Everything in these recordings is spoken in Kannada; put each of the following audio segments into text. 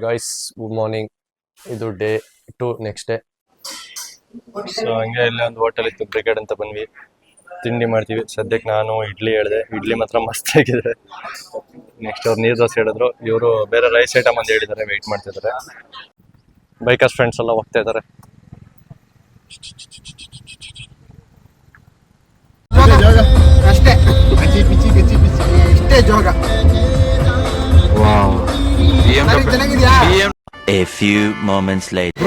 Guys good morning. ಇದು ಡೇ 2 ನೆಕ್ಸ್ಟ್ ಡೇ. ಸೊ ಹಂಗೆ ಇಲ್ಲೇ ಒಂದು ಹೋಟೆಲ್ ಇತ್ತು, ಬ್ರಿಗೇಡ್ ಅಂತ ಬಂದ್ವಿ. ತಿಂಡಿ ಮಾಡ್ತೀವಿ. ಸದ್ಯಕ್ಕೆ ನಾನು ಇಡ್ಲಿ ಹೇಳಿದೆ, ಇಡ್ಲಿ ಮಾತ್ರ ಮಸ್ತ್ ಆಗಿದೆ. ನೆಕ್ಸ್ಟ್ ಅವ್ರು ನೀರು ದೋಸೆ ಹೇಳಿದ್ರು, ಇವರು ಬೇರೆ ರೈಸ್ ಐಟಮ್ ಅಂತ ಹೇಳಿದ್ದಾರೆ, ವೆಯ್ಟ್ ಮಾಡ್ತಿದ್ದಾರೆ. ಬೈಕರ್ಸ್ ಫ್ರೆಂಡ್ಸ್ ಎಲ್ಲ ಹೋಗ್ತಾ ಇದ್ದಾರೆ. ಅಷ್ಟೇ ಇಷ್ಟೇ ಜೋಗ. ಚೆನ್ನಾಗಿದ್ಯಾ? A few moments later.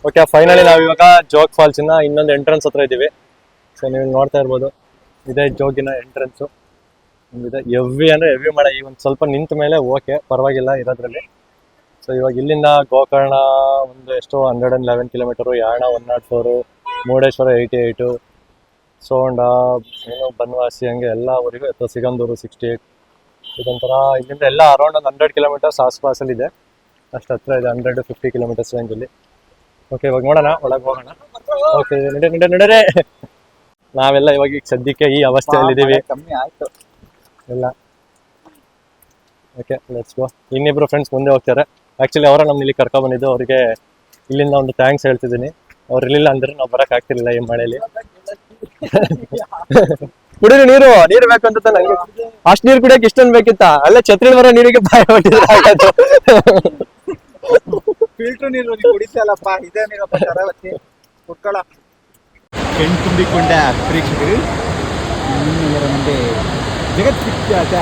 Okay, finally ನಾವು ಇವಾಗ ಜೋಗ್ ಫಾಲ್ಸ್ ಇಂದ ಇನ್ನೊಂದು ಎಂಟ್ರೆನ್ಸ್ ಹತ್ರ ಇದ್ದೀವಿ. ಸೊ ನೀವು ನೋಡ್ತಾ ಇರ್ಬೋದು, ಇದೇ ಜೋಗಿನ ಎಂಟ್ರೆನ್ಸು. ಇದೆ ಎವ್ವಿ ಅಂದರೆ ಎವ್ವಿ ಮಳೆ. ಈ ಒಂದು ಸ್ವಲ್ಪ ನಿಂತ ಮೇಲೆ ಓಕೆ, ಪರವಾಗಿಲ್ಲ ಇರೋದ್ರಲ್ಲಿ. ಸೊ ಇವಾಗ ಇಲ್ಲಿಂದ ಗೋಕರ್ಣ ಒಂದು ಎಷ್ಟು 111 ಕಿಲೋಮೀಟರು, ಯಾಣ 104, ಮುರುಡೇಶ್ವರ 88, ಸೋಂಡ ಏನು ಬನವಾಸಿ ಹಂಗೆ ಎಲ್ಲ ಊರಿಗೂ ಅಥವಾ ಸಿಗಂದೂರು 68. ಇದೊಂಥರ ಇಲ್ಲಿಂದ ಎಲ್ಲ ಅರೌಂಡ್ ಒಂದು 100 ಕಿಲೋಮೀಟರ್ಸ್ ಆಸ್ಪಾಸಲ್ಲಿ ಇದೆ. ಅಷ್ಟು ಹತ್ರ ಇದೆ, 100-50 ಕಿಲೋಮೀಟರ್ಸ್ ರೇಂಜಲ್ಲಿ. ಓಕೆ, ಇವಾಗ ನೋಡೋಣ, ಒಳಗೆ ಹೋಗೋಣ. ಓಕೆ, ನಡೀರೆ. ನಾವೆಲ್ಲ ಇವಾಗ ಈಗ ಸದ್ಯಕ್ಕೆ ಈ ಅವಸ್ಥೆಯಲ್ಲಿ ಇದ್ದೀವಿ. ಕಮ್ಮಿ ಆಯ್ತು ಎಲ್ಲ. Okay, let's go. ಇನ್ನಿಬ್ರು ಫ್ರೆಂಡ್ಸ್ ಮುಂದೆ ಹೋಗ್ತಾರೆ. ಆ್ಯಕ್ಚುಲಿ ಅವರ ನಮ್ಮನ್ನ ಇಲ್ಲಿ ಕರ್ಕೊಂಡು ಬಂದಿದ್ದು. ಅವರಿಗೆ ಇಲ್ಲಿಂದ ಒಂದು ಥ್ಯಾಂಕ್ಸ್ ಹೇಳ್ತಿದ್ದೀನಿ. ಅವ್ರು ಇರಲಿಲ್ಲ ಅಂದ್ರೆ ನಾವು ಬರೋಕೆ ಆಗ್ತಿರ್ಲಿಲ್ಲ ಈ ಮಳೆಯಲ್ಲಿ. ಕುಡಿರಿ, ನೀರು ಬೇಕಂತ ನಂಗೆ. ಅಷ್ಟು ನೀರು ಕುಡಿಯಕ್ಕೆ ಇಷ್ಟೊಂದು ಬೇಕಿತ್ತ? ಅಲ್ಲೇ ಛತ್ರಿ ಬರೋ ನೀರಿಗೆ ಬಾಯ ಹೊಟ್ಟಿದ್ರೆ ಆಗೋದು. ಫಿಲ್ಟರ್ ನೀರು ಕುಡಿಸಲ್ಲಪ್ಪ, ಇದೇ ನೀರಪ್ಪ ಶರಾವತಿ ಕುಡ್ಕೊಳ. ತುಂಬಿಕೊಂಡ ಪ್ರೇಕ್ಷಕರು ಮುಂದೆ ಜಗತ್ವಿಖ್ಯಾತ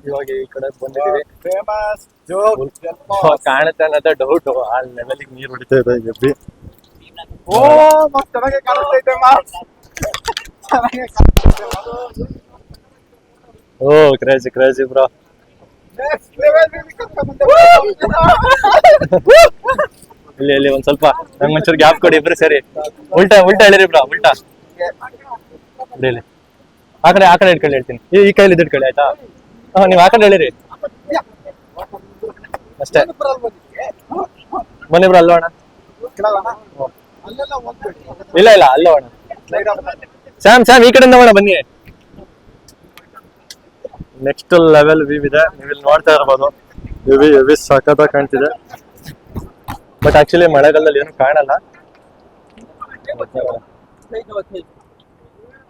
ಇವಾಗ ಈ ಕಡೆ ಬಂದಿದ್ದೀವಿ. ಫೇಮಸ್ ಕಾಣುತ್ತೆ ಅನ್ನೋದೇ ಡೌಟ್. ಆ ಲೆವೆಲಿಗೆ ನೀರು ಹೊಡಿತಾ ಇದೆ ಎಬ್ಬಿ. ಓ ಮಸ್ತ್ ಚೆನ್ನಾಗಿ ಕಾಣಿಸ್ತೈತೆ ಮಾಸ್, ಚೆನ್ನಾಗಿ ಕಾಣಿಸ್ತೈತೆ. Oh crazy bro. Next level ಇಲ್ಲಿ ಒಂದ್ ಸ್ವಲ್ಪ ನಂಗೆ ಒಂಚೂರು ಗ್ಯಾಪ್ ಕೊಡಿ ಇಬ್ರು ಸೇರಿ. ಉಲ್ಟಾ ಹೇಳಿರಿ ಬ್ರೋ, ಉಲ್ಟಾ. ಇಲ್ಲಿ ಆ ಕಡೆ ಇಟ್ಕೊಳ್ಳಿ, ಹೇಳ್ತೀನಿ. ಈ ಕೈಲಿ ಇಟ್ಕೊಳ್ಳಿ, ಆಯ್ತಾ? ನೀವು ಆ ಕಡೆ ಹೇಳಿರಿ ಅಷ್ಟೇ. ಬನ್ನಿ ಬ್ರೋ, ಅಲ್ಲೋಣ. ಇಲ್ಲ ಅಲ್ಲೋಣ. ಸ್ಯಾಮ್ ಈ ಕಡೆಯಿಂದ ಹೋಗೋಣ, ಬನ್ನಿ. ನೆಕ್ಸ್ಟ್ ಲೆವೆಲ್ ವ್ಯೂ ಇದೆ, ನೀವು ಇಲ್ಲಿ ನೋಡ್ತಾ ಇರ್ಬೋದು. ವ್ಯೂ ಸಖತ್ತಾಗಿ ಕಾಣ್ತಿದೆ. ಬಟ್ ಆಕ್ಚುಲಿ ಮಳೆಗಾಲದಲ್ಲಿ ಏನು ಕಾಣಲ್ಲ.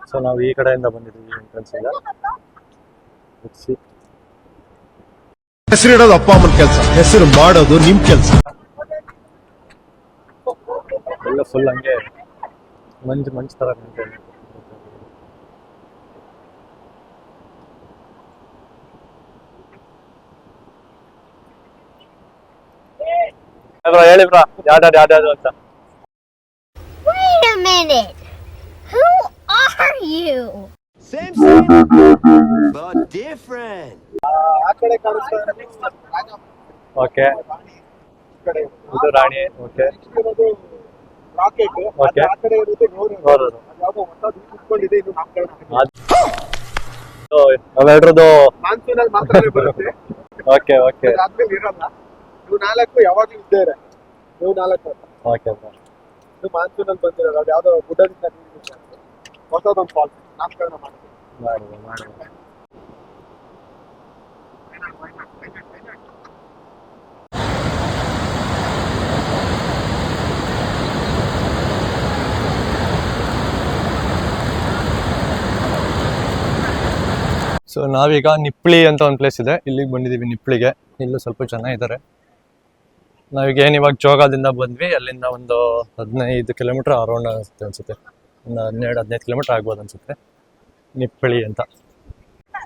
ಸೊ ನಾವು ಈ ಕಡೆಯಿಂದ ಬಂದಿದ್ದೀವಿ ಎಂಟ್ರೆನ್ಸ್ ಇಂದ. ಹೆಸರಿಡೋದು ಅಪ್ಪ ಅಮ್ಮನ ಕೆಲಸ, ಹೆಸರು ಮಾಡೋದು ನಿಮ್ ಕೆಲಸ. ಎಲ್ಲ ಫುಲ್ ಹಂಗೆ ಮಂಜು ತರ ಕಾಣ್ತಿದೆ. ಹೇಳಿ ಬ್ರಾ, ಯಾವ್ದು ಅಂತ. Wait a minute. Who are you? Same, but different. ಆ ಕಡೆ ಕಾಣಿಸ್ತಾ ಓಕೆ, ಇದು ರಾಣಿ. Okay, rocket. ಓಕೆ, ಆ ಕಡೆ ಇರುತ್ತೆ ನೋಡು. ಅದ್ಯಾವುದೋ ಹೊಸದು ಕುತ್ಕೊಂಡಿದೆ, ಇದು ನಾಮಕರಣ. ಅವೆರಡ್ರದ್ದು ಮಾನ್ಸೂನ್ ಅಲ್ಲಿ ಮಾತ್ರ ಬರುತ್ತೆ. ಓಕೆ ಆದ್ಮೇಲೆ ಇರಲ್ಲ. ನೀವು 4 ಯಾವಾಗ್ಲೂ ಇದ್ದೇವೆ. ನೀವು 4 ಓಕೆ ಇದು ಮಾನ್ಸೂನ್ ಅಲ್ಲಿ ಬಂದಿರೋದು. ಅದು ಯಾವ್ದೋ ಗುಡ್ಡದಿಂದ ಹೊಸದೊಂದು ಫಾಲ್ಸ್ ನಾಮಕರಣ ಮಾಡ್ತೀವಿ. ಮಾಡಿ. ಸೊ ನಾವೀಗ ನಿಪ್ಳಿ ಅಂತ ಒಂದು ಪ್ಲೇಸ್ ಇದೆ, ಇಲ್ಲಿಗೆ ಬಂದಿದ್ದೀವಿ. ನಿಪ್ಳಿಗೆ ಇಲ್ಲೂ ಸ್ವಲ್ಪ ಜನ ಇದ್ದಾರೆ. ನಾವೀಗ ಇವಾಗ ಜೋಗದಿಂದ ಬಂದ್ವಿ. ಅಲ್ಲಿಂದ ಒಂದು 15 ಕಿಲೋಮೀಟರ್ ಅರೌಂಡ್ ಅನ್ಸುತ್ತೆ. ಒಂದು 12-15 ಕಿಲೋಮೀಟರ್ ಆಗ್ಬೋದು ಅನ್ಸುತ್ತೆ. ನಿಪ್ಪಳಿ ಅಂತ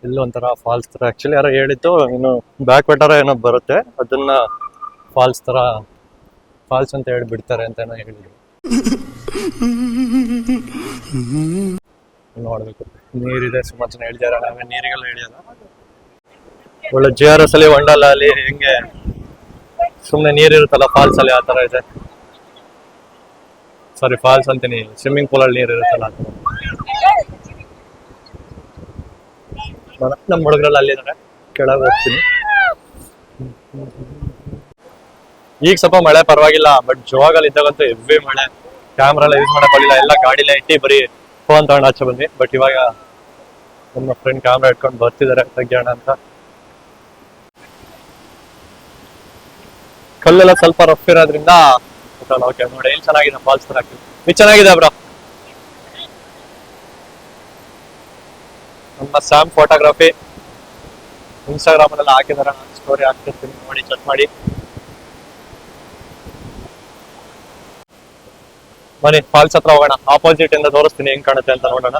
ಇಲ್ಲೂ ಒಂಥರ ಫಾಲ್ಸ್ ಥರ. ಆ್ಯಕ್ಚುಲಿ ಯಾರೋ ಹೇಳಿದ್ದು, ಇನ್ನು ಬ್ಯಾಕ್ ವಾಟರ್ ಏನೋ ಬರುತ್ತೆ, ಅದನ್ನ ಫಾಲ್ಸ್ ಅಂತ ಹೇಳಿ ಬಿಡ್ತಾರೆ ಅಂತ ಏನೋ ಹೇಳಿದ್ರು. ನೋಡ್ಬೇಕು. ನೀರಿದೆ, ಸುಮಾರು ಜನ ಹೇಳಿದಾರೆ. ನಾವೇ ನೀರಿಗೆಲ್ಲ ಹೇಳಿಯಲ್ಲ. ಒಳ್ಳೆ GRS ಅಲ್ಲಿ, ವಂಡಲ ಅಲ್ಲಿ ಹೆಂಗೆ ಸುಮ್ಮನೆ ನೀರಿರುತ್ತಲ್ಲ ಫಾಲ್ಸ್ ಅಲ್ಲಿ, ಆ ಥರ ಇದೆ. ಸಾರಿ, ಫಾಲ್ಸ್ ಅಂತೀನಿ, ಸ್ವಿಮ್ಮಿಂಗ್ ಪೂಲ್ ಅಲ್ಲಿ ನೀರು ಇರುತ್ತಲ್ಲ. ನಮ್ಮ ಹುಡುಗರಲ್ಲಿ ಅಲ್ಲಿದ್ದಾರೆ, ಕೆಳಗೆ ಹೋಗ್ತೀನಿ. ಈಗ ಸ್ವಲ್ಪ ಮಳೆ ಪರವಾಗಿಲ್ಲ, ಬಟ್ ಜೋಗಲ್ಲಿ ಇದ್ದಾಗಂತೂ ಹೆವಿ ಮಳೆ. ಕ್ಯಾಮ್ರಾ ಎಲ್ಲ ಯೂಸ್ ಮಾಡೋಕ್ಕಾಗಿಲ್ಲ, ಎಲ್ಲ ಗಾಡಿಲೇ ಇಟ್ಟು ಬರೀ ಫೋನ್ ತಗೊಂಡು ಆಚೆ ಬಂದ್ವಿ. ಬಟ್ ಇವಾಗ ನಮ್ಮ ಫ್ರೆಂಡ್ ಕ್ಯಾಮ್ರಾ ಇಟ್ಕೊಂಡು ಬರ್ತಿದ್ದಾರೆ ತೆಗಿಯೋಣ ಅಂತ. ಕಲ್ಲೆಲ್ಲ ಸ್ವಲ್ಪ ರಫ್ ಇರೋದ್ರಿಂದ ಓಕೆ ನೋಡಿ ಎಲ್ಲಿ ಚೆನ್ನಾಗಿದೆ ಫಾಲ್ಸ್ ತರ ಆಗ್ತದೆ. ಇದು ಚೆನ್ನಾಗಿದೆ ಬ್ರೋ. ನಮ್ಮ ಸ್ಯಾಮ್ ಫೋಟೋಗ್ರಫಿ ಇನ್ಸ್ಟಾಗ್ರಾಮ್ ಅಲ್ಲೆಲ್ಲ ಹಾಕಿದಾರೆ, ನಾನು ಸ್ಟೋರಿ ಹಾಕ್ತಿರ್ತೀನಿ, ನೋಡಿ ಚೆಕ್ ಮಾಡಿ. ಬನ್ನಿ ಫಾಲ್ಸ್ ಹತ್ರ ಹೋಗೋಣ. ಆಪೋಸಿಟ್ ಇಂದ ತೋರಿಸ್ತೀನಿ ಹೆಂಗ್ ಕಾಣುತ್ತೆ ಅಂತ ನೋಡೋಣ.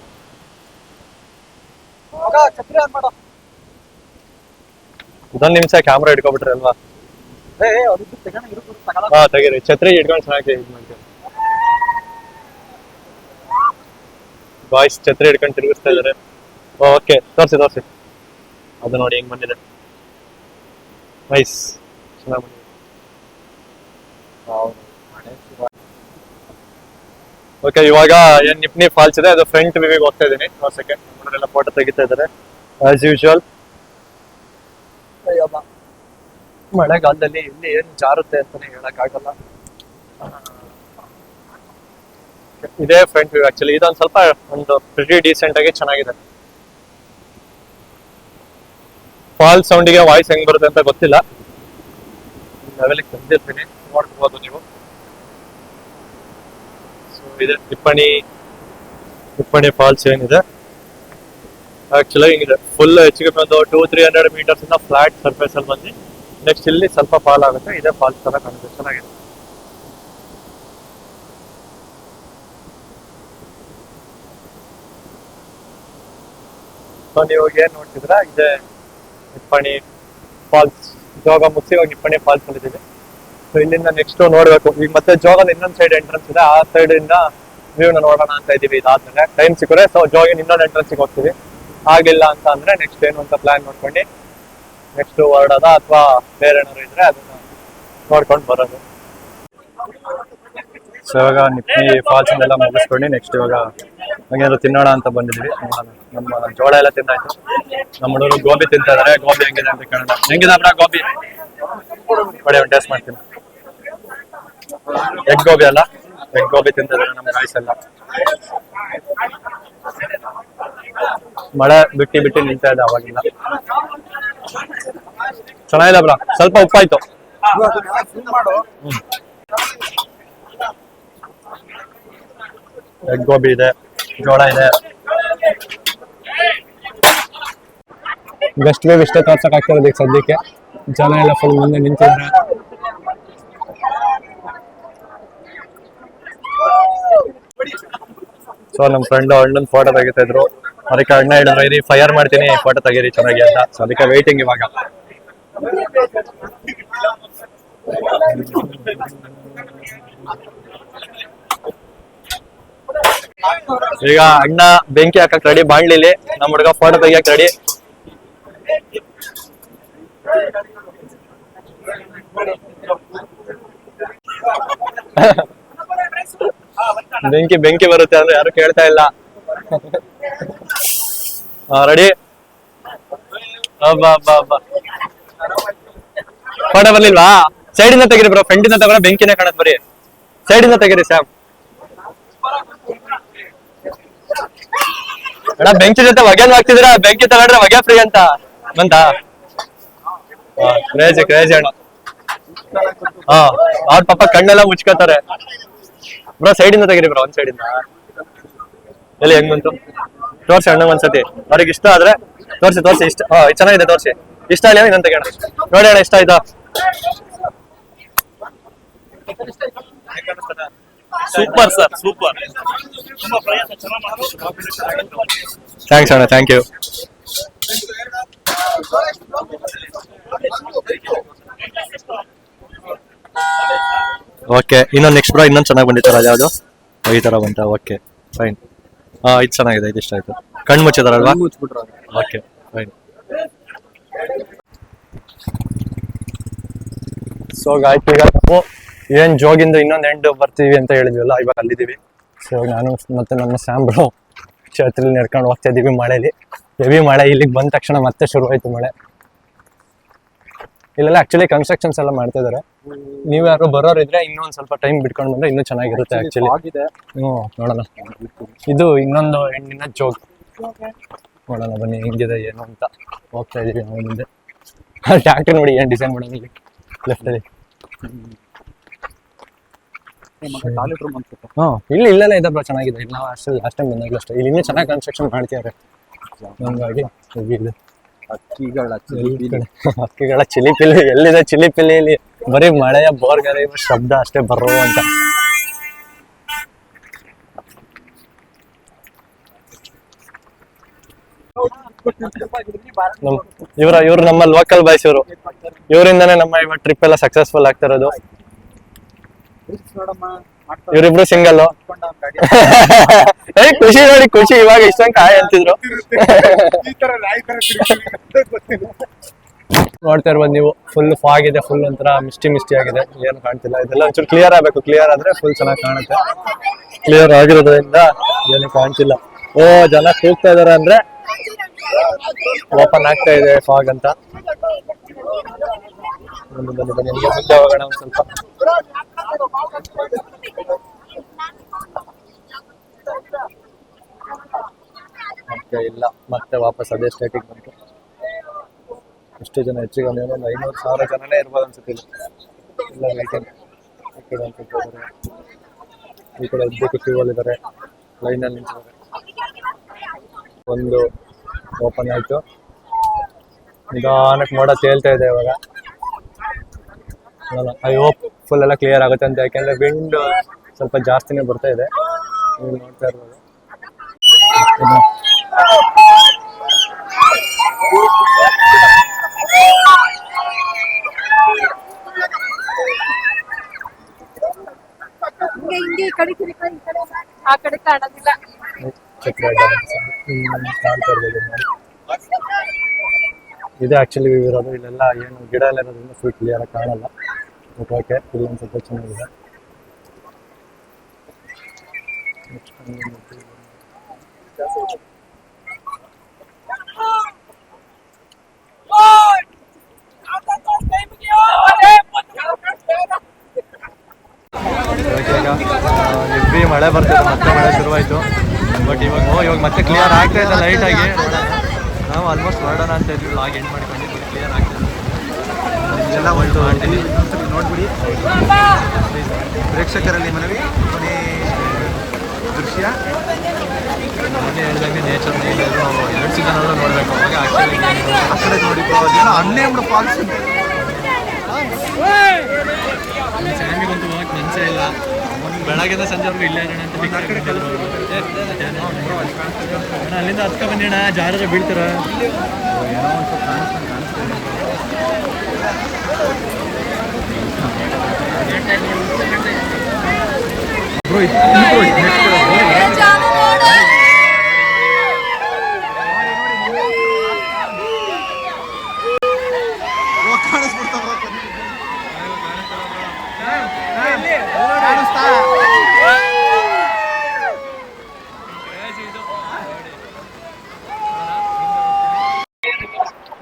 ಛತ್ರಿ ಆನ್ ಮಾಡು. ಇದೊಂದು ನಿಮಿಷ ಕ್ಯಾಮ್ರಾ ಇಟ್ಕೊಬಿಟ್ರೆ ಅಲ್ವಾ? ಹಾ ತೆಗೀರಿ, ಛತ್ರಿ ಇಟ್ಕೊಂಡು ಚೆನ್ನಾಗಿ ಯೂಸ್ ಮಾಡ್ತೀವಿ. ಬಾಯ್ಸ್ ಛತ್ರಿ ಇಟ್ಕೊಂಡು ತಿರುಗಿಸ್ತಾ ಇದಾರೆ. ಓಕೆ ತೋರಿಸಿ ತೋರಿಸಿ, ಅದು ನೋಡಿ ಹೆಂಗ್ ಬಂದಿದೆ. ನೈಸ್, ಚೆನ್ನಾಗಿ ಬಂದಿದೆ. ಓಕೆ ಇವಾಗ ಏನ್ ನಿಪ್ನಿ ಫಾಲ್ಸ್ ಇದೆ, ಅದು ಫ್ರಂಟ್ ವ್ಯೂಗೆ ಹೋಗ್ತಾ ಇದೀನಿ ತೋರ್ಸಕ್ಕೆ. ನಮ್ಮನೆಲ್ಲ ಫೋಟೋ ತೆಗಿತಾ ಇದಾರೆ ಆಸ್ ಯೂಶುವಲ್. ಮಳೆಗಾಲದಲ್ಲಿ ಇಲ್ಲಿ ಏನ್ ಜಾರುತ್ತೆ ಅಂತಾನೆ ಹೇಳಕ್ ಆಗಲ್ಲ. ಇದೇ ಫ್ರಂಟ್ ವ್ಯೂ ಆಕ್ಚುಲಿ. ಇದೊಂದು ಸ್ವಲ್ಪ ಒಂದು ಪ್ರಿಟಿ ಡೀಸೆಂಟ್ ಆಗಿ ಚೆನ್ನಾಗಿದೆ. ಫಾಲ್ಸ್ ಸೌಂಡಿಗೆ ವಾಯ್ಸ್ ಹೆಂಗ್ ಬರುತ್ತೆ ಅಂತ ಗೊತ್ತಿಲ್ಲ, ಲೆವೆಲ್ಗೆ ತಂದಿರ್ತೀನಿ, ನೋಡ್ಕೋಬಹುದು ನೀವು. ಸೊ ಇದೆ ತಿಪ್ಪಣಿ ಫಾಲ್ಸ್ ಏನಿದೆ ಆಕ್ಚುಲಿ ಹಿಂಗಿದೆ. ಫುಲ್ ಹೆಚ್ಚಿಗೆ ಒಂದು 200-300 ಮೀಟರ್ಸ್ ಇಂದ ಫ್ಲಾಟ್ ಸರ್ಫೇಸ್ ಅಲ್ಲಿ ಬಂದು ನೆಕ್ಸ್ಟ್ ಇಲ್ಲಿ ಸ್ವಲ್ಪ ಫಾಲ್ ಆಗುತ್ತೆ. ಇದೇ ಫಾಲ್ಸ್ ತರ ಕಾಣುತ್ತೆ, ಚೆನ್ನಾಗಿದೆ. ಸೊ ನೀವು ಏನ್ ನೋಡ್ತಿದ್ರ, ಇದೆ ನಿಪ್ಪಣಿ ಫಾಲ್ಸ್. ಜೋಗ ಮುಗಿಸಿ ಇವಾಗ ನಿಪ್ಪಣಿ ಫಾಲ್ಸ್ ಅಲ್ಲಿದೆ. ಸೊ ಇಲ್ಲಿಂದ ನೆಕ್ಸ್ಟ್ ನೋಡ್ಬೇಕು. ಈಗ ಮತ್ತೆ ಜೋಗದ ಇನ್ನೊಂದ್ ಸೈಡ್ ಎಂಟ್ರೆನ್ಸ್ ಇದೆ, ಆ ಸೈಡ್ ಇಂದ ವ್ಯೂನ ನೋಡೋಣ ಅಂತ ಇದೀವಿ. ಇದಾದ್ಮೇಲೆ ಟೈಮ್ ಸಿಕ್ಕರೆ ಸೊ ಜೋಗಿನ ಇನ್ನೊಂದು ಎಂಟ್ರೆನ್ಸ್ಗೆ ಹೋಗ್ತೀವಿ. ಆಗಿಲ್ಲ ಅಂತ ಅಂದ್ರೆ ನೆಕ್ಸ್ಟ್ ಏನು ಅಂತ ಪ್ಲಾನ್ ಮಾಡ್ಕೊಂಡು ನೆಕ್ಸ್ಟ್ ಹೊರಡೋದ ಅಥವಾ ಬೇರೆ ಏನಾದ್ರು ಇದ್ರೆ ಅದನ್ನ ನೋಡ್ಕೊಂಡು ಬರೋದು. ಸೊ ಇವಾಗ ನಿಪ್ಪಿ ಫಾಲ್ಸ್ ಎಲ್ಲ ಮುಗಿಸ್ಕೊಂಡು ನೆಕ್ಸ್ಟ್ ಇವಾಗ ಹಂಗೇನಾದ್ರು ತಿನ್ನೋಣ ಅಂತ ಬಂದಿದ್ವಿ. ನಮ್ಮ ಜೋಳ ಎಲ್ಲ ತಿನ್ನಾಯ್ತು. ನಮ್ಮ ಹುಡುಗರು ಗೋಬಿ ತಿಂತಾ ಇದಾರೆ. ಗೋಬಿ ಹೆಂಗಿದೆ ಅಂತ ಕೇಳೋಣ. ಹೆಂಗಿದೆ ಅಪ್ಪ ಗೋಬಿ? ನೋಡಿ ಒಂದು ಟೇಸ್ಟ್ ಮಾಡ್ತೀನಿ. ಎಗ್ ಗೋಬಿ ಅಲ್ಲ, ಎಗ್ ಗೋಬಿ ತಿಂತಾ ಇದಾರೆ ನಮ್ಮ ಗಾಯ್ಸ್ ಎಲ್ಲ. ಮಳೆ ಬಿಟ್ಟು ನಿಲ್ತಾ ಇದೆ ಅವಾಗಿಲ್ಲ. ಚೆನ್ನಾಗಿದೆ ಬ್ರಾ, ಸ್ವಲ್ಪ ಉಪ್ಪಾಯ್ತು. ಎಗ್ ಗೋಬಿ ಇದೆ, ಜೋಳ ಇದೆ. ಬೆಸ್ಟ್ ವೇವ್ ಇಷ್ಟೇ ತೋರ್ಸಕ್ ಆಗ್ತಿರೋದು ಈಗ ಸದ್ಯಕ್ಕೆ. ಜನ ಎಲ್ಲ ಫುಲ್ ಮುಂದೆ ನಿಂತಿದ್ದಾರೆ. ಸೊ ನಮ್ಮ ಫ್ರೆಂಡ್ ಅಣ್ಣನ್ ಫೋಟೋ ತೆಗಿತಾ ಇದ್ರು. ಅದಕ್ಕೆ ಅಣ್ಣ ಹೇಳಿದ್ರು ಫೈರ್ ಮಾಡ್ತೀನಿ, ಫೋಟೋ ತೆಗೀರಿ ಚೆನ್ನಾಗಿ ಅಂತ. ಸೊ ಅದಕ್ಕೆ ವೇಟಿಂಗ್ ಇವಾಗ. ಈಗ ಅಣ್ಣ ಬೆಂಕಿ ಹಾಕಕ್ ರೆಡಿ ಬಾಣ್ಲಿಲಿ, ನಮ್ಮ ಹುಡುಗ ಫೋಟೋ ತೆಗಿಯಕ್ ರೆಡಿ. ಬೆಂಕಿ ಬರುತ್ತೆ ಅಂದ್ರೆ ಯಾರು ಕೇಳ್ತಾ ಇಲ್ಲ. Ready, photo ಬರ್ಲಿಲ್ವಾ? ಸೈಡ್ ಇಂದ ತೆಗಿರಿ ಬ್ರೋ, ಫ್ರಂಟ್ ಇಂದ ತಗೊಂಡ್ರೆ ಬೆಂಕಿನೇ ಕಾಣತ್. ಬರೀ ಸೈಡ್ ಇಂದ ತೆಗಿರಿ ಸ್ಯಾಮ್. ಅಣ್ಣ ಬೆಂಕಿ ಜೊತೆ ಹೊಗೆನ್ ಹಾಕ್ತಿದ್ರ, ಬೆಂಕಿ ತಗೊಂಡ್ರೆ ಹೊಗೆ ಫ್ರೀ ಅಂತ ಬಂತ. ಕ್ರೇಜಿ ಅಣ್ಣ. ಹಾ ಅವ್ರ ಪಾಪ ಕಣ್ಣೆಲ್ಲ ಮುಚ್ಕೋತಾರೆ. ಬ್ರೋ ಸೈಡ್ ಇಂದ ತೆಗಿರಿ ಬ್ರೋ, ಒಂದ್ ಸೈಡ್ ಇಂದ. ಎಲ್ಲಿ ಹೆಂಗ್ ಬಂತು ತೋರ್ಸಿ ಅಣ್ಣ ಒಂದ್ಸತಿ. ಅವ್ರಿಗೆ ಇಷ್ಟ ಆದ್ರೆ ತೋರ್ಸಿ ಇಷ್ಟ. ಚೆನ್ನಾಗಿದೆ ತೋರ್ಸಿ. ಇಷ್ಟ ಇಲ್ಲ ಇನ್ನೊಂದ್ ತೆಗೋಣ. ನೋಡಿ ಅಣ್ಣ ಇಷ್ಟ ಆಯ್ತಾ? Super sir, super. ಥ್ಯಾಂಕ್ಸ್ ಅಣ್ಣ, ಥ್ಯಾಂಕ್ ಯು. ಓಕೆ ಇನ್ನೊಂದು ನೆಕ್ಸ್ಟ್ ಬ್ರೋ ಇನ್ನೊಂದು ಚೆನ್ನಾಗಿ ಬಂದಿತ್ತಾರ. ಯಾವುದು ಈ ತರ ಬಂತ? Okay fine. ಇದು ಚೆನ್ನಾಗಿದೆ, ಇದು ಇಷ್ಟ ಆಯ್ತು. ಕಣ್ಣು ಮುಚ್ಚಿದಾರಲ್ವಾ? Okay fine. ಸೊ ಆಯ್ತು, ಈಗ ನಾವು ಏನ್ ಜೋಗಿಂದ ಇನ್ನೊಂದು ಎಂಡ್ ಬರ್ತೀವಿ ಅಂತ ಹೇಳಿದ್ವಲ್ಲ, ಇವಾಗ ಅಲ್ಲಿದ್ದೀವಿ. ಸೊ ನಾನು ಮತ್ತೆ ನಮ್ಮ ಸ್ಯಾಮ್ ಬ್ರೋ ಛತ್ರಿ ನಡ್ಕೊಂಡು ಹೋಗ್ತಾ ಇದೀವಿ ಮಳೆಲಿ. ಹೆವಿ ಮಳೆ. ಇಲ್ಲಿಗೆ ಬಂದ ತಕ್ಷಣ ಮತ್ತೆ ಶುರು ಆಯ್ತು ಮಳೆ. ಇಲ್ಲೆಲ್ಲ ಆಕ್ಚುಲಿ ಕನ್ಸ್ಟ್ರಕ್ಷನ್ಸ್ ಎಲ್ಲ ಮಾಡ್ತಾ ಇದಾರೆ. ನೀವ್ ಯಾರು ಬರೋರು ಇದ್ರೆ ಇನ್ನೊಂದ್ ಸ್ವಲ್ಪ ಟೈಮ್ ಬಿಟ್ಕೊಂಡು ಬಂದ್ರೆ ಇನ್ನೂ ಚೆನ್ನಾಗಿರುತ್ತೆ ಆಕ್ಚುಲಿ. ಆಗಿದೆ. ನೋಡೋಣ. ಇದು ಇನ್ನೊಂದು ಹೆಣ್ಣಿನ ಜೋಗ್. ನೋಡೋಣ ಬನ್ನಿ ಹೆಂಗಿದೆ ಏನು ಅಂತ. ಹೋಗ್ತಾ ಇದೀವಿ ನಾವು ಮುಂದೆ. ಟ್ಯಾಕ್ಟರ್ ನೋಡಿ ಏನ್ ಡಿಸೈನ್ ಮಾಡೋದು ಇಲ್ಲಿ ಲೆಫ್ಟ್ ಅಲ್ಲಿ. ಇಲ್ಲಿ ಇಲ್ಲೆಲ್ಲ ಇದೆ ಬ್ರೋ, ಚೆನ್ನಾಗಿದೆ. ಇಲ್ಲಿ ನಾವು ಅಷ್ಟೇ ಲಾಸ್ಟ್ ಟೈಮ್ ಬಂದಾಗಲೂ ಅಷ್ಟೇ ಇಲ್ಲಿ ಇನ್ನೂ ಚೆನ್ನಾಗಿ ಕನ್ಸ್ಟ್ರಕ್ಷನ್ ಮಾಡ್ತಿದ್ದಾರೆ. ಹಂಗಾಗಿ ಇದೆ ಹಕ್ಕಿಗಳ ಚಿಲಿಪಿಲಿ. ಎಲ್ಲಿದೆ ಚಿಲಿಪಿಲಿ? ಇಲ್ಲಿ ಬರೀ ಮಳೆಯ ಬೋರ್ಗರೆ ಶಬ್ದ ಅಷ್ಟೇ ಬರೋ ಅಂತ. ಇವ್ರು ನಮ್ಮ ಲೋಕಲ್ ಬಾಯ್ಸ್. ಇವರಿಂದಾನೇ ನಮ್ಮ ಇವಾಗ ಟ್ರಿಪ್ ಎಲ್ಲ ಸಕ್ಸಸ್ಫುಲ್ ಆಗ್ತಿರೋದು. ಇವರಿಬ್ರು ಸಿಂಗಲ್. ಖುಷಿ ನೋಡಿ, ಖುಷಿ. ಇವಾಗ ಇಷ್ಟೊಂದು ಕಾಯಿ ಅಂತಿದ್ರು. ನೋಡ್ತಾ ಇರ್ಬೋದು ನೀವು, ಫುಲ್ ಫಾಗ್ ಇದೆ, ಫುಲ್ ಒಂಥರ ಮಿಸ್ಟಿ ಆಗಿದೆ, ಏನು ಕಾಣ್ತಿಲ್ಲ. ಇದೆಲ್ಲ ಒಂಚೂರು ಕ್ಲಿಯರ್ ಆಗ್ಬೇಕು. ಕ್ಲಿಯರ್ ಆದ್ರೆ ಫುಲ್ ಚೆನ್ನಾಗಿ ಕಾಣುತ್ತೆ. ಕ್ಲಿಯರ್ ಆಗಿರೋದ್ರಿಂದ ಏನು ಕಾಣ್ತಿಲ್ಲ. ಜನ ಕೂಗ್ತಾ ಇದಾರೆ ಅಂದ್ರೆ ಓಪನ್ ಆಗ್ತಾ ಇದೆ ಫಾಗ್ ಅಂತ. ಮುಂದೆ ಹೋಗೋಣ ಒಂದ್ ಸ್ವಲ್ಪ. ಮತ್ತೆ ಇಲ್ಲ, ಮತ್ತೆ ವಾಪಸ್ ಅದೇ ಸ್ಟೇಟಿಗೆ ಬಂತು. ಎಷ್ಟು ಜನ? ಹೆಚ್ಚಿಗೆ ಒಂದು 500,000 ಜನನೇ ಇರ್ಬೋದು ಅನ್ಸುತ್ತೆ. ಇಲ್ಲ ಲೈಟಿಂಗ್ ಈ ಕಡೆ ಅನ್ಸುತ್ತಿದ್ದಾರೆ, ಈ ಕಡೆ ಉದ್ದಕ್ಕೆ ಕ್ಯೂ ಅಲ್ಲಿ ಇದ್ದಾರೆ, ಲೈನಲ್ಲಿ ನಿಂತಿದ್ದಾರೆ. ಒಂದು ಓಪನ್ ಆಯ್ತು, ನಿಧಾನಕ್ಕೆ ಮೋಡ ತೇಲ್ತಾ ಇದೆ ಇವಾಗ. ಐ ಹೋಪ್ ಫುಲ್ ಎಲ್ಲ ಕ್ಲಿಯರ್ ಆಗುತ್ತೆ ಅಂತ, ಯಾಕೆಂದ್ರೆ ವಿಂಡ್ ಸ್ವಲ್ಪ ಜಾಸ್ತಿನೇ ಬರ್ತಾ ಇದೆ. ನೀವು ನೋಡ್ತಾ ಇರ್ಬೋದು. ಆ ಕಡೆ ಕಾಣೋದಿಲ್ಲ. ಇದು ಆಕ್ಚುಲಿ ಇರೋದು. ಇಲ್ಲೆಲ್ಲ ಏನು ಗಿಡ ಎಲ್ಲ ಇರೋದ್ರಿಂದ ಫುಲ್ ಕ್ಲಿಯರ್ ಆಗಿ ಕಾಣಲ್ಲ. ಬಟ್ ಓಕೆ, ಇಲ್ಲಿ ಒಂದು ಸ್ವಲ್ಪ ಚೆನ್ನಾಗಿದೆ. ಹೆವಿ ಮಳೆ ಬರ್ತಿದೆ, ಮತ್ತೆ ಮಳೆ ಶುರುವಾಯಿತು. ಬಟ್ ಇವಾಗ ಮತ್ತೆ ಕ್ಲಿಯರ್ ಆಗ್ತಾ ಇದೆ ಲೈಟಾಗಿ. ನಾವು ಆಲ್ಮೋಸ್ಟ್ ಹೊರಡೋಣ ಅಂತ ಇದ್ವಿ, ಲಾಗ್ ಎಂಡ್ ಮಾಡ್ಕೊಂಡಿದ್ವಿ. ಕ್ಲಿಯರ್ ಆಗ್ತದೆ ಎಲ್ಲ ಒಂದು ಮಾಡ್ತೀನಿ, ನೋಡ್ಬಿಡಿ. ಪ್ರೇಕ್ಷಕರಲ್ಲಿ ಮನವಿ, ಕೊನೆ ದೃಶ್ಯ ಮೊನ್ನೆ ಹೇಳ್ದಂಗೆ ನೇಚರ್ ನಾವು 2 ಸೀಸನ್ ನೋಡಬೇಕು. ಅವಾಗ ಆ್ಯಕ್ಚುಲಿ ಆ ಕಡೆ ನೋಡಿ ಅನ್ನೇಮ್ರ ಫಾಲ್ಸ್ ಫ್ಯಾಮಿಲಿಗಂತೂ ಹೋಗಕ್ಕೆ ಮನಸ್ಸೇ ಇಲ್ಲ. ಬೆಳಗ್ಗೆದ ಸಂಜೆವರೆಗೂ ಇಲ್ಲೇ ಇರೋಣ ಅಂತ ಫಿಕ್ಸ್ ಆಗಿಬಿಟ್ಟಿದ್ರು. ಅಲ್ಲಿಂದ ಹತ್ಕೊ ಬಂದಿಣ, ಜಾರ ಬೀಳ್ತಾರ. ಏನೋ ಒಂದು ಸ್ವಲ್ಪ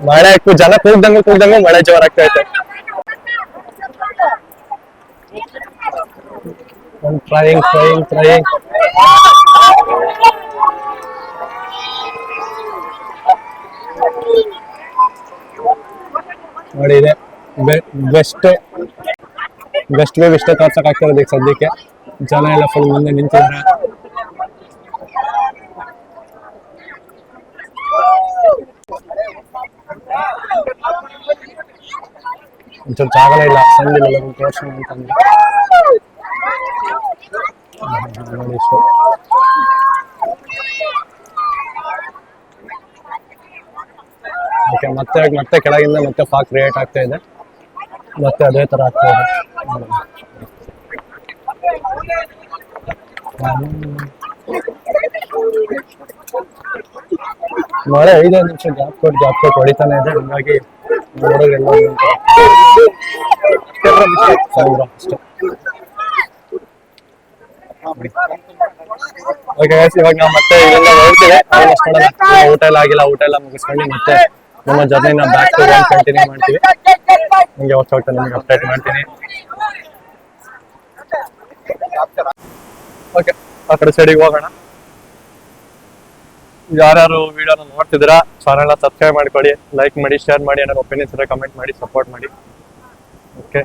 ಮಳೆ ಜನ ಕೂಗ್ದಂಗೂ ಮಳೆ ಜೋರಾಗ್ತಾ ಐತೆ. ಟ್ರೈಯಿಂಗ್ ನೋಡಿ, ಇದೆ ಬೆಸ್ಟ್ ವೇವ್ ಇಷ್ಟೇ ತೋರ್ಸಕ್ ಆಗ್ತಿರೋದು ಈಗ ಸದ್ಯಕ್ಕೆ. ಜನ ಎಲ್ಲ ಫುಲ್ ಮುಂದೆ ನಿಂತಿದ್ದಾರೆ. ಒಂಚೂರು ಜಾಗಲ ಇಲ್ಲ, ಸಂದಿಲ್ಲ ತೋರ್ಸೋಣ ಅಂತಂದ್ರೆ. ನೋಡಿ ಇಷ್ಟು ಓಕೆ. ಮತ್ತೆ ಕೆಳಗಿಂದ ಮತ್ತೆ ಫಾಗ್ ಕ್ರಿಯೇಟ್ ಆಗ್ತಾ ಇದೆ. ಮತ್ತೆ ಅದೇ ತರ ಆಗ್ತಾ ಇದೆ. ಮಳೆ 5 ನಿಮಿಷ ಗ್ಯಾಪ್ ಕೊಟ್ಟು ಹೊಡಿತಾನೆ ಇದೆ. ಹಂಗಾಗಿ ನೋಡೋದೆಲ್ಲ ಅಷ್ಟೇ. ಓಕೆ, ಇವಾಗ ನಾವು ಮತ್ತೆ ಇಲ್ಲೆಲ್ಲ ಹೊರಡ್ತೀವಿ. ಊಟ ಎಲ್ಲ ಆಗಿಲ್ಲ, ಊಟ ಎಲ್ಲ ಮುಗಿಸ್ಕೊಂಡು ಮತ್ತೆ ನಮ್ಮ ಜರ್ನಿನ ಬ್ಯಾಕ್ ಟು ಕಂಟಿನ್ಯೂ ಮಾಡ್ತೀವಿ. ನಿಮಗೆ ಹೊಸ ನಿಮಗೆ ಅಪ್ಡೇಟ್ ಮಾಡ್ತೀನಿ. ಓಕೆ, ಆ ಕಡೆ ಸೈಡಿಗೆ ಹೋಗೋಣ. ಯಾರ್ಯಾರು ವಿಡಿಯೋನ ನೋಡ್ತಿದ್ದೀರಾ ಚಾನೆಲ್ನ ಸಬ್ಸ್ಕ್ರೈಬ್ ಮಾಡ್ಕೊಳ್ಳಿ, ಲೈಕ್ ಮಾಡಿ, ಶೇರ್ ಮಾಡಿ, ನನ್ನ ಒಪಿನಿಯನ್ಸ್ ಕಮೆಂಟ್ ಮಾಡಿ, ಸಪೋರ್ಟ್ ಮಾಡಿ. ಓಕೆ.